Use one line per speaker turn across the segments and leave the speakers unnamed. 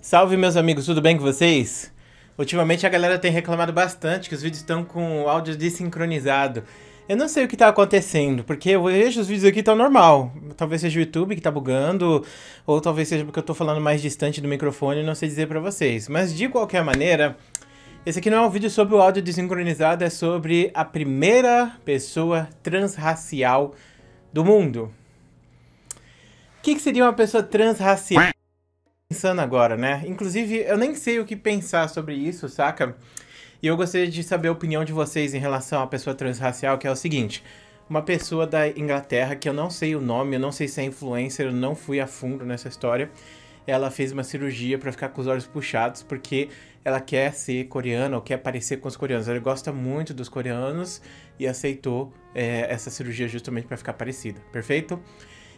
Salve, meus amigos, tudo bem com vocês? Ultimamente a galera tem reclamado bastante que os vídeos estão com o áudio desincronizado. Eu não sei o que tá acontecendo, porque eu vejo os vídeos aqui tão normal. Talvez seja o YouTube que tá bugando, ou talvez seja porque eu tô falando mais distante do microfone e não sei dizer pra vocês. Mas de qualquer maneira, esse aqui não é um vídeo sobre o áudio desincronizado, é sobre a primeira pessoa transracial do mundo. O que seria uma pessoa transracial? Pensando agora, né? Inclusive, eu nem sei o que pensar sobre isso, saca? E eu gostaria de saber a opinião de vocês em relação à pessoa transracial, que é o seguinte. Uma pessoa da Inglaterra, que eu não sei o nome, eu não sei se é influencer, eu não fui a fundo nessa história. Ela fez uma cirurgia pra ficar com os olhos puxados, porque ela quer ser coreana ou quer parecer com os coreanos. Ela gosta muito dos coreanos e aceitou essa cirurgia justamente pra ficar parecida, perfeito?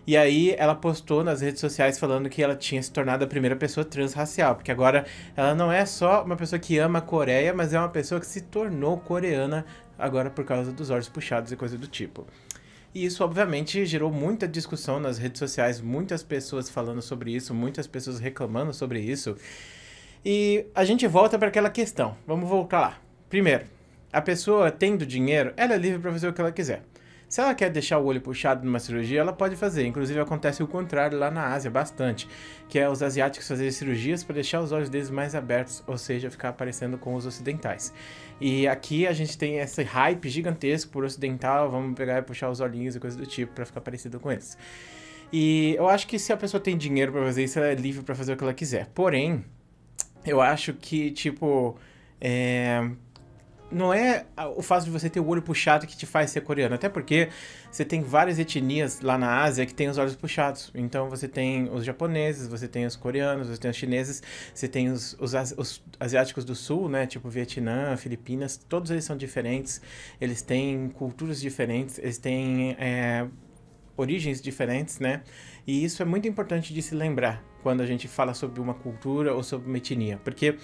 E aí ela postou nas redes sociais falando que ela tinha se tornado a primeira pessoa transracial, porque agora ela não é só uma pessoa que ama a Coreia, mas é uma pessoa que se tornou coreana agora por causa dos olhos puxados e coisa do tipo. E isso, obviamente, gerou muita discussão nas redes sociais, muitas pessoas falando sobre isso, muitas pessoas reclamando sobre isso. E a gente volta para aquela questão. Vamos voltar lá. Primeiro, a pessoa tendo dinheiro, ela é livre para fazer o que ela quiser. Se ela quer deixar o olho puxado numa cirurgia, ela pode fazer. Inclusive acontece o contrário lá na Ásia bastante, que é os asiáticos fazerem cirurgias para deixar os olhos deles mais abertos, ou seja, ficar parecendo com os ocidentais. E aqui a gente tem esse hype gigantesco por ocidental, vamos pegar e puxar os olhinhos e coisa do tipo para ficar parecido com eles. E eu acho que se a pessoa tem dinheiro para fazer isso, ela é livre para fazer o que ela quiser. Porém, eu acho que, tipo, não é o fato de você ter o olho puxado que te faz ser coreano, até porque você tem várias etnias lá na Ásia que tem os olhos puxados. Então você tem os japoneses, você tem os coreanos, você tem os chineses, você tem os asiáticos do sul, né, tipo Vietnã, Filipinas, todos eles são diferentes, eles têm culturas diferentes, eles têm origens diferentes, né? E isso é muito importante de se lembrar quando a gente fala sobre uma cultura ou sobre uma etnia, porque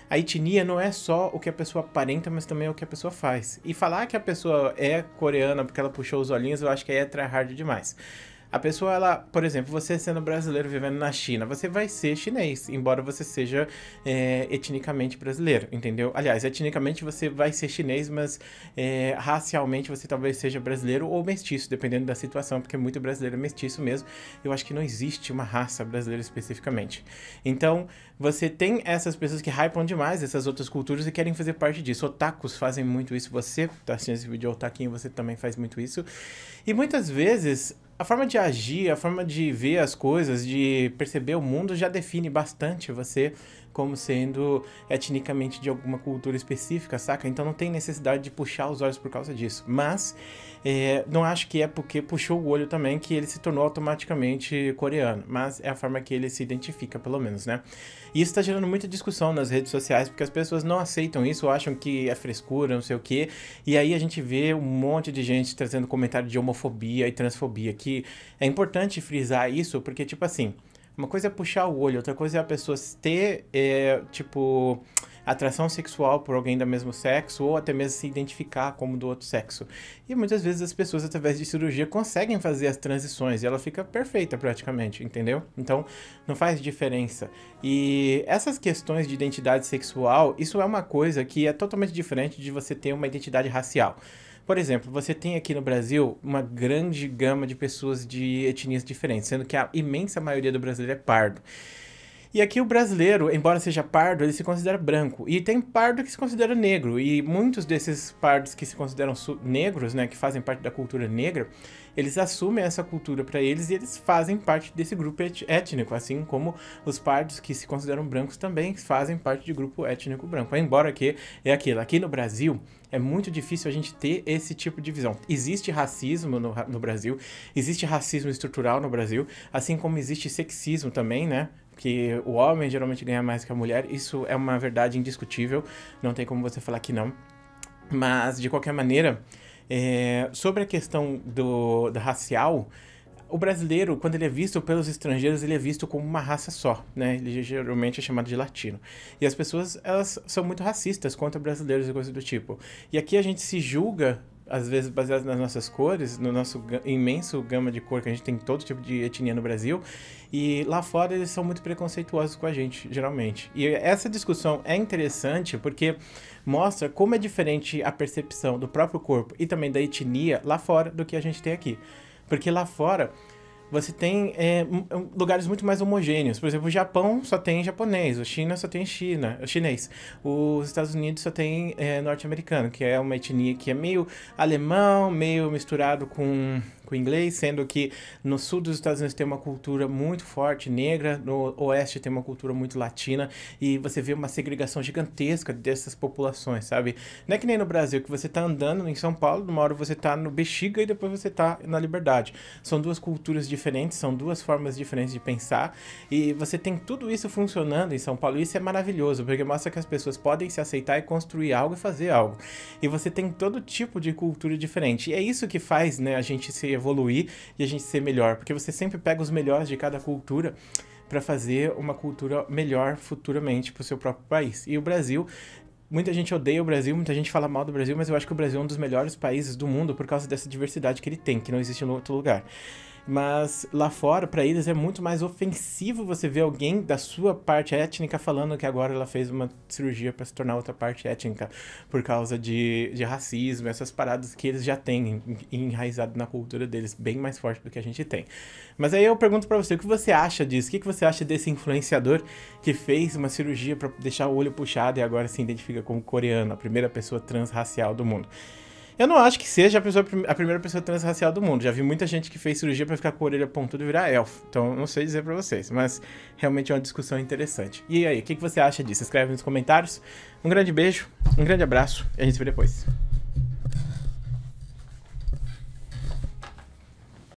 a etnia não é só o que a pessoa aparenta, mas também é o que a pessoa faz. E falar que a pessoa é coreana porque ela puxou os olhinhos, eu acho que aí é tryhard demais. A pessoa, ela, por exemplo, você sendo brasileiro vivendo na China, você vai ser chinês, embora você seja etnicamente brasileiro, entendeu? Aliás, etnicamente você vai ser chinês, mas racialmente você talvez seja brasileiro ou mestiço, dependendo da situação, porque muito brasileiro é mestiço mesmo. Eu acho que não existe uma raça brasileira especificamente. Então, você tem essas pessoas que hypam demais essas outras culturas e querem fazer parte disso. Otakus fazem muito isso. Você tá assistindo esse vídeo otaquinho, você também faz muito isso. E muitas vezes a forma de agir, a forma de ver as coisas, de perceber o mundo já define bastante você como sendo etnicamente de alguma cultura específica, saca? Então não tem necessidade de puxar os olhos por causa disso. Mas não acho que é porque puxou o olho também que ele se tornou automaticamente coreano. Mas é a forma que ele se identifica, pelo menos, né? E isso tá gerando muita discussão nas redes sociais, porque as pessoas não aceitam isso, acham que é frescura, não sei o quê. E aí a gente vê um monte de gente trazendo comentário de homofobia e transfobia, que é importante frisar isso, porque, tipo assim, uma coisa é puxar o olho, outra coisa é a pessoa ter, tipo, atração sexual por alguém do mesmo sexo, ou até mesmo se identificar como do outro sexo. E muitas vezes as pessoas, através de cirurgia, conseguem fazer as transições, e ela fica perfeita praticamente, entendeu? Então, não faz diferença. E essas questões de identidade sexual, isso é uma coisa que é totalmente diferente de você ter uma identidade racial. Por exemplo, você tem aqui no Brasil uma grande gama de pessoas de etnias diferentes, sendo que a imensa maioria do brasileiro é pardo. E aqui o brasileiro, embora seja pardo, ele se considera branco. E tem pardo que se considera negro. E muitos desses pardos que se consideram negros, né, que fazem parte da cultura negra, eles assumem essa cultura para eles e eles fazem parte desse grupo étnico, assim como os pardos que se consideram brancos também fazem parte de grupo étnico branco. Embora que é aquilo, aqui no Brasil é muito difícil a gente ter esse tipo de visão. Existe racismo no Brasil, existe racismo estrutural no Brasil, assim como existe sexismo também, né? Que o homem geralmente ganha mais que a mulher, isso é uma verdade indiscutível, não tem como você falar que não. Mas, de qualquer maneira, sobre a questão da racial, o brasileiro, quando ele é visto pelos estrangeiros, ele é visto como uma raça só, né? Ele geralmente é chamado de latino. E as pessoas, elas são muito racistas contra brasileiros e coisas do tipo. E aqui a gente se julga às vezes baseados nas nossas cores, no nosso imenso gama de cor, que a gente tem todo tipo de etnia no Brasil, e lá fora eles são muito preconceituosos com a gente, geralmente. E essa discussão é interessante porque mostra como é diferente a percepção do próprio corpo e também da etnia lá fora do que a gente tem aqui. Porque lá fora você tem lugares muito mais homogêneos. Por exemplo, o Japão só tem japonês, a China só tem chinês. Os Estados Unidos só tem norte-americano, que é uma etnia que é meio alemão, meio misturado com inglês, sendo que no sul dos Estados Unidos tem uma cultura muito forte, negra, no oeste tem uma cultura muito latina, e você vê uma segregação gigantesca dessas populações, sabe? Não é que nem no Brasil, que você tá andando em São Paulo, numa hora você tá no Bexiga e depois você tá na Liberdade. São duas culturas diferentes, são duas formas diferentes de pensar, e você tem tudo isso funcionando em São Paulo, e isso é maravilhoso, porque mostra que as pessoas podem se aceitar e construir algo e fazer algo. E você tem todo tipo de cultura diferente, e é isso que faz, né, a gente se evoluir e a gente ser melhor, porque você sempre pega os melhores de cada cultura para fazer uma cultura melhor futuramente para o seu próprio país. E o Brasil, muita gente odeia o Brasil, muita gente fala mal do Brasil, mas eu acho que o Brasil é um dos melhores países do mundo por causa dessa diversidade que ele tem, que não existe em outro lugar. Mas lá fora, pra eles, é muito mais ofensivo você ver alguém da sua parte étnica falando que agora ela fez uma cirurgia pra se tornar outra parte étnica por causa de racismo, essas paradas que eles já têm enraizado na cultura deles, bem mais forte do que a gente tem. Mas aí eu pergunto pra você, o que você acha disso? O que você acha desse influenciador que fez uma cirurgia pra deixar o olho puxado e agora se identifica como coreano, a primeira pessoa transracial do mundo? Eu não acho que seja a primeira pessoa transracial do mundo. Já vi muita gente que fez cirurgia pra ficar com a orelha pontuda e virar elfo. Então, não sei dizer pra vocês, mas realmente é uma discussão interessante. E aí, o que você acha disso? Escreve nos comentários. Um grande beijo, um grande abraço e a gente se vê depois.